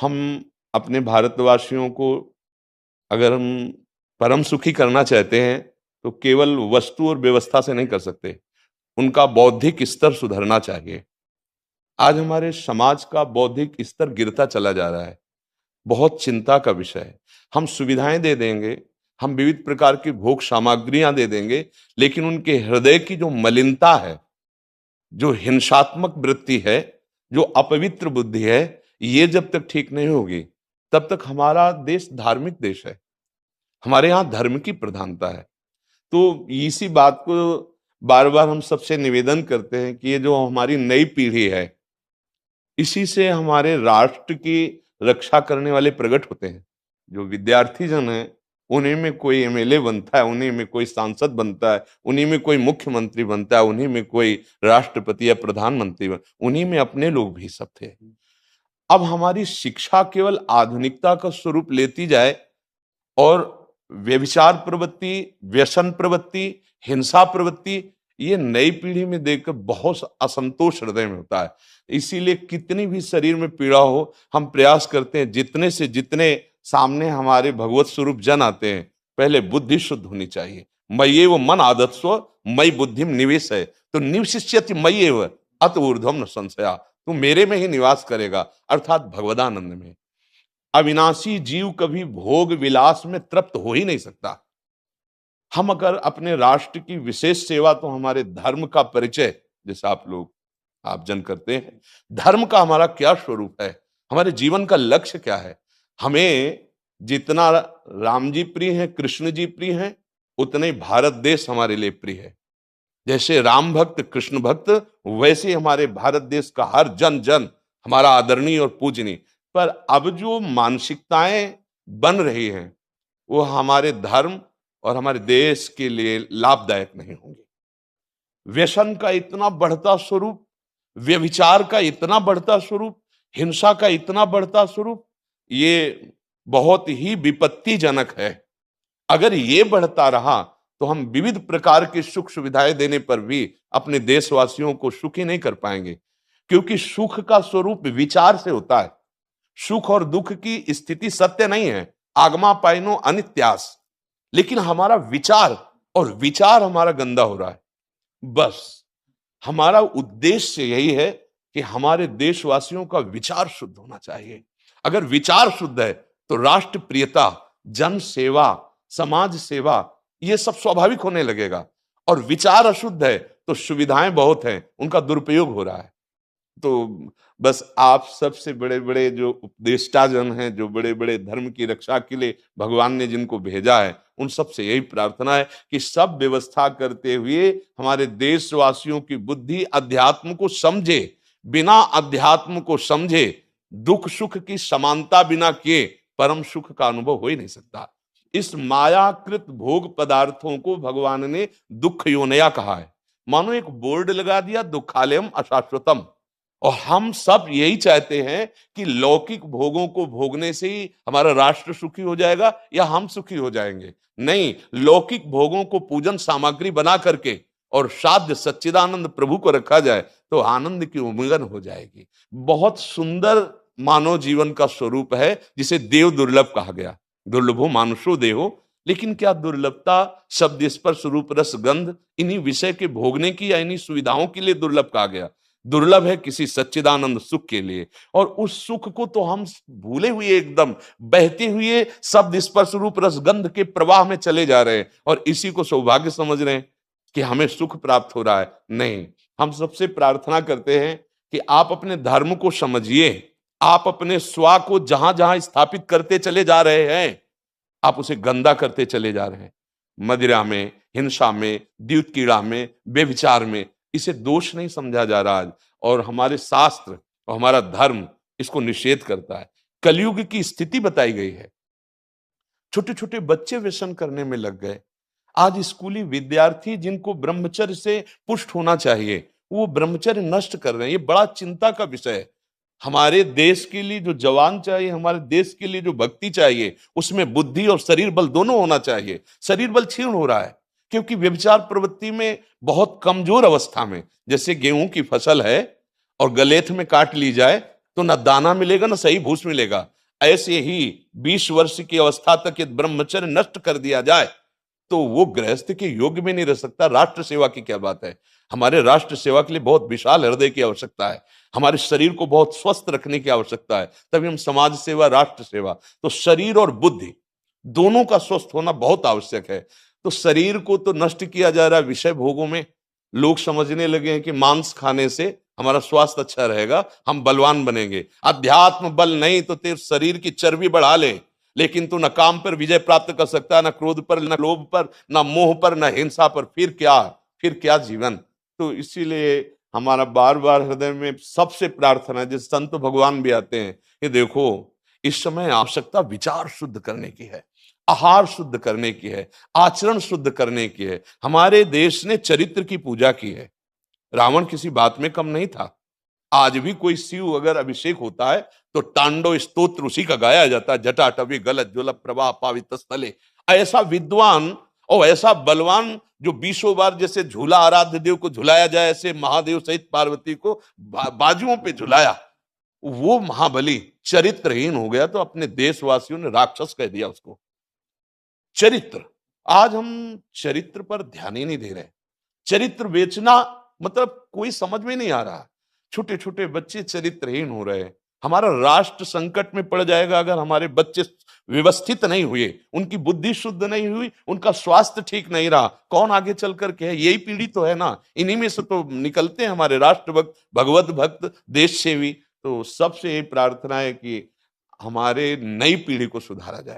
हम अपने भारतवासियों को अगर हम परम सुखी करना चाहते हैं तो केवल वस्तु और व्यवस्था से नहीं कर सकते। उनका बौद्धिक स्तर सुधरना चाहिए। आज हमारे समाज का बौद्धिक स्तर गिरता चला जा रहा है। बहुत चिंता का विषय है। हम सुविधाएं दे देंगे, हम विविध प्रकार की भोग सामग्रियां दे देंगे, लेकिन उनके हृदय की जो मलिनता है, जो हिंसात्मक वृत्ति है, जो अपवित्र बुद्धि है, ये जब तक ठीक नहीं होगी तब तक हमारा देश धार्मिक देश है। हमारे यहाँ धर्म की प्रधानता है। तो इसी बात को बार बार हम सबसे निवेदन करते हैं कि ये जो हमारी नई पीढ़ी है, इसी से हमारे राष्ट्र की रक्षा करने वाले प्रकट होते हैं। जो विद्यार्थी जन है, उन्हीं में कोई एमएलए बनता है, उन्हीं में कोई सांसद बनता है, उन्हीं में कोई मुख्यमंत्री बनता है, उन्हीं में कोई राष्ट्रपति या प्रधानमंत्री उन्हीं में अपने लोग भी सब थे। अब हमारी शिक्षा केवल आधुनिकता का स्वरूप लेती जाए और व्यभिचार प्रवृत्ति, व्यसन प्रवृत्ति, हिंसा प्रवृत्ति, ये नई पीढ़ी में देखकर बहुत असंतोष हृदय में होता है। इसीलिए कितनी भी शरीर में पीड़ा हो, हम प्रयास करते हैं जितने से जितने सामने हमारे भगवत स्वरूप जन आते हैं, पहले बुद्धि शुद्ध होनी चाहिए। मय्ये वो मन आदत्स्व मयि बुद्धिम निवेश है, तो निवशिष्यति मय्ये व अत ऊर्ध्वम न संशया, तू मेरे में ही निवास करेगा, अर्थात भगवदानंद में। अविनाशी जीव कभी भोग विलास में तृप्त हो ही नहीं सकता। हम अगर अपने राष्ट्र की विशेष सेवा, तो हमारे धर्म का परिचय, जैसे आप जन करते हैं, धर्म का हमारा क्या स्वरूप है, हमारे जीवन का लक्ष्य क्या है। हमें जितना राम जी प्रिय हैं, कृष्ण जी प्रिय हैं, उतने ही भारत देश हमारे लिए प्रिय है। जैसे राम भक्त, कृष्ण भक्त, वैसे ही हमारे भारत देश का हर जन जन हमारा आदरणीय और पूजनीय। पर अब जो मानसिकताएं बन रही हैं, वो हमारे धर्म और हमारे देश के लिए लाभदायक नहीं होंगी। व्यसन का इतना बढ़ता स्वरूप, व्यभिचार का इतना बढ़ता स्वरूप, हिंसा का इतना बढ़ता स्वरूप, ये बहुत ही विपत्तिजनक है। अगर ये बढ़ता रहा तो हम विविध प्रकार की सुख सुविधाएं देने पर भी अपने देशवासियों को सुखी नहीं कर पाएंगे, क्योंकि सुख का स्वरूप विचार से होता है। सुख और दुख की स्थिति सत्य नहीं है, आगमा पाइनो अनित्यास, लेकिन हमारा विचार, और विचार हमारा गंदा हो रहा है। बस हमारा उद्देश्य यही है कि हमारे देशवासियों का विचार शुद्ध होना चाहिए। अगर विचार शुद्ध है तो राष्ट्र प्रियता, जन सेवा, समाज सेवा, ये सब स्वाभाविक होने लगेगा। और विचार अशुद्ध है तो सुविधाएं बहुत हैं, उनका दुरुपयोग हो रहा है। तो बस आप सबसे बड़े बड़े जो उपदेष्टा जन हैं, जो बड़े बड़े धर्म की रक्षा के लिए भगवान ने जिनको भेजा है, उन सबसे यही प्रार्थना है कि सब व्यवस्था करते हुए हमारे देशवासियों की बुद्धि अध्यात्म को समझे। बिना अध्यात्म को समझे दुख सुख की समानता बिना किए परम सुख का अनुभव हो ही नहीं सकता। इस मायाकृत भोग पदार्थों को भगवान ने दुख योनया कहा है। मानो एक बोर्ड लगा दिया, दुखालयम अशाश्वतम। और हम सब यही चाहते हैं कि लौकिक भोगों को भोगने से ही हमारा राष्ट्र सुखी हो जाएगा या हम सुखी हो जाएंगे। नहीं, लौकिक भोगों को पूजन सामग्री बना करके और साध्य सच्चिदानंद प्रभु को रखा जाए तो आनंद की उमंगन हो जाएगी। बहुत सुंदर मानव जीवन का स्वरूप है, जिसे देव दुर्लभ कहा गया। दुर्लभो मानुषो देहो, लेकिन क्या दुर्लभता शब्द स्पर्श रूप रस गंध इन्हीं विषय के भोगने की या इन्हीं सुविधाओं के लिए दुर्लभ कहा गया? दुर्लभ है किसी सच्चिदानंद सुख के लिए। और उस सुख को तो हम भूले हुए, एकदम बहते हुए शब्द स्पर्श रूप रसगंध के प्रवाह में चले जा रहे हैं और इसी को सौभाग्य समझ रहे हैं कि हमें सुख प्राप्त हो रहा है। नहीं, हम सबसे प्रार्थना करते हैं कि आप अपने धर्म को समझिए। आप अपने स्वा को जहां जहां स्थापित करते चले जा रहे हैं, आप उसे गंदा करते चले जा रहे हैं। मदिरा में, हिंसा में, द्यूत कीड़ा में, व्यभिचार में, इसे दोष नहीं समझा जा रहा आज। और हमारे शास्त्र और हमारा धर्म इसको निषेध करता है। कलयुग की स्थिति बताई गई है। छोटे छोटे बच्चे व्यसन करने में लग गए। आज स्कूली विद्यार्थी जिनको ब्रह्मचर्य से पुष्ट होना चाहिए, वो ब्रह्मचर्य नष्ट कर रहे हैं। ये बड़ा चिंता का विषय है। हमारे देश के लिए जो जवान चाहिए, हमारे देश के लिए जो भक्ति चाहिए, उसमें बुद्धि और शरीर बल दोनों होना चाहिए। शरीर बल क्षीण हो रहा है क्योंकि व्यभिचार प्रवृत्ति में बहुत कमजोर अवस्था में, जैसे गेहूं की फसल है और गलेथ में काट ली जाए, तो न दाना मिलेगा न सही भूस मिलेगा। ऐसे ही 20 वर्ष की अवस्था तक यदि ब्रह्मचर्य नष्ट कर दिया जाए तो वो गृहस्थ के योग्य में नहीं रह सकता। राष्ट्र सेवा की क्या बात है। हमारे राष्ट्र सेवा के लिए बहुत विशाल हृदय की आवश्यकता है। हमारे शरीर को बहुत स्वस्थ रखने की आवश्यकता है, तभी हम समाज सेवा, राष्ट्र सेवा। तो शरीर और बुद्धि दोनों का स्वस्थ होना बहुत आवश्यक है। तो शरीर को तो नष्ट किया जा रहा है विषय भोगों में। लोग समझने लगे हैं कि मांस खाने से हमारा स्वास्थ्य अच्छा रहेगा, हम बलवान बनेंगे। अध्यात्म बल नहीं तो तेरे शरीर की चर्बी बढ़ा ले, लेकिन तू न काम पर विजय प्राप्त कर सकता, न क्रोध पर, न लोभ पर, न मोह पर, न हिंसा पर। फिर क्या जीवन। तो इसीलिए हमारा बार बार हृदय में सबसे प्रार्थना है, जिस संत भगवान भी आते हैं, ये देखो इस समय आवश्यकता विचार शुद्ध करने की है, आहार शुद्ध करने की है, आचरण शुद्ध करने की है। हमारे देश ने चरित्र की पूजा की है। रावण किसी बात में कम नहीं था। आज भी कोई शिव अगर अभिषेक होता है तो तांडव स्तोत्र उसी का गाया जाता है। जटाटवी गलत ज्वल प्रवाह पावित स्थले। ऐसा विद्वान और ऐसा बलवान जो 20 बार जैसे झूला आराध्य देव को झुलाया जाए, ऐसे महादेव सहित पार्वती को बाजुओं पे झुलाया, वो महाबली चरित्रहीन हो गया तो अपने देशवासियों ने राक्षस कह दिया उसको। चरित्र, आज हम चरित्र पर ध्यान ही नहीं दे रहे। चरित्र बेचना मतलब कोई समझ में नहीं आ रहा। छोटे छोटे बच्चे चरित्रहीन हो रहे हैं। हमारा राष्ट्र संकट में पड़ जाएगा अगर हमारे बच्चे व्यवस्थित नहीं हुए, उनकी बुद्धि शुद्ध नहीं हुई, उनका स्वास्थ्य ठीक नहीं रहा। कौन आगे चल कर के है? यही पीढ़ी तो है ना, इन्हीं में से तो निकलते हैं हमारे राष्ट्र भक्त, भगवत भक्त, देश सेवी। तो सबसे यही प्रार्थना है कि हमारे नई पीढ़ी को सुधारा जाए।